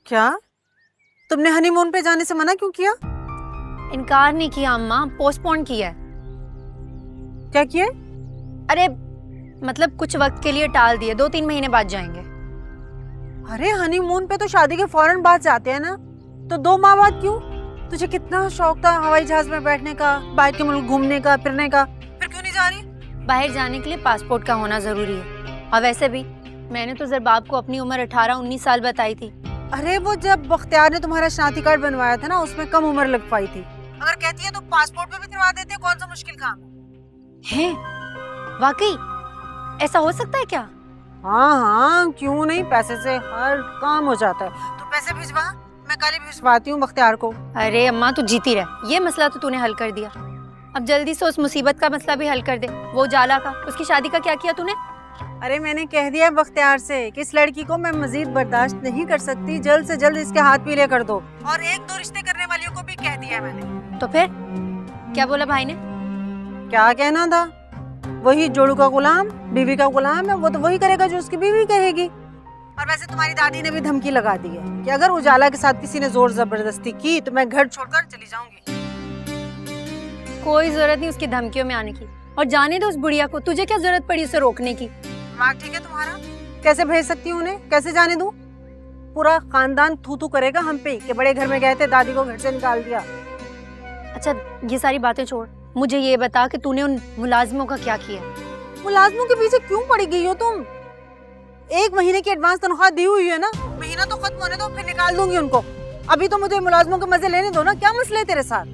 क्या? तुमने हनीमून पे जाने से मना क्यों किया? इनकार नहीं किया अम्मा, पोस्टपोन किया है। क्या किया? अरे मतलब कुछ वक्त के लिए टाल दिए, 2-3 महीने बाद जाएंगे। अरे हनीमून पे तो शादी के फौरन बाद जाते हैं ना, तो 2 माह बाद क्यों? तुझे कितना शौक था हवाई जहाज में बैठने का, बाहर के मुल्क घूमने का, फिरने का, फिर क्यों नहीं जा रही? बाहर जाने के लिए पासपोर्ट का होना जरूरी है। और वैसे भी मैंने तो ज़रबाब को अपनी उम्र 18-19 साल बताई थी। अरे वो जब बख्तियार ने तुम्हारा शनाख्ती कार्ड बनवाया था ना, उसमें कम उम्र लग पाई थी। अगर कहती है तो पासपोर्ट पे भी करवा देते, कौन सा मुश्किल काम है? वाकई ऐसा हो सकता है क्या? हाँ हाँ, क्यों नहीं, पैसे से हर काम हो जाता है। तो पैसे भिजवा, मैं कल ही भिजवाती हूँ बख्तियार को। अरे अम्मा तू जीती रह, ये मसला तो तूने हल कर दिया। अब जल्दी से उस मुसीबत का मसला भी हल कर दे, वो उजाला का, उसकी शादी का क्या किया तूने? अरे मैंने कह दिया बख्तियार से कि इस लड़की को मैं मजीद बर्दाश्त नहीं कर सकती, जल्द से जल्द इसके हाथ पीले कर दो। और 1-2 रिश्ते करने वालियों को भी कह दिया मैंने। तो फिर क्या बोला भाई ने? क्या कहना था? वही जोड़ू का गुलाम, बीवी का गुलाम है, वो तो वही करेगा जो उसकी बीवी कहेगी। और वैसे तुम्हारी दादी ने भी धमकी लगा दी है कि अगर उजाला के साथ किसी ने जोर जबरदस्ती की तो मैं घर छोड़कर चली जाऊंगी। कोई जरूरत नहीं उसकी धमकियों में आने की, और जाने दो उस बुढ़िया को, तुझे क्या जरूरत पड़ी उसे रोकने की? दिमाग ठीक है तुम्हारा? कैसे भेज सकती हूँ उन्हें, कैसे जाने दूं? पूरा खानदान थू थू करेगा हम पे कि बड़े घर में गए थे, दादी को घर से निकाल दिया। अच्छा ये सारी बातें छोड़, मुझे ये बता कि तूने उन मुलाजिमों का क्या किया? मुलाजमों के पीछे क्यों पड़ी गई हो तुम? 1 महीने की एडवांस तनख्वाह दी हुई है ना, महीना तो खत्म होने दो, फिर निकाल दूंगी उनको। अभी तो मुझे मुलाजमों के मजे लेने दो ना, क्या मसले है तेरे साथ?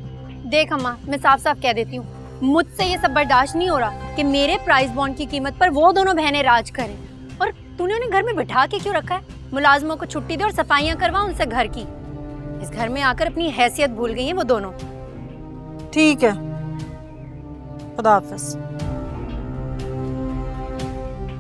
देख अम्मा, मैं साफ साफ कह देती हूँ, मुझसे ये सब बर्दाश्त नहीं हो रहा कि मेरे प्राइस बॉन्ड की कीमत पर वो दोनों बहनें राज करें। और तूने उन्हें घर में बिठा के क्यों रखा है? मुलाजमों को छुट्टी दे और सफाइयाँ करवा उनसे घर की। इस घर में आकर अपनी हैसियत भूल गई हैं वो दोनों। ठीक है, खुदा हाफिज।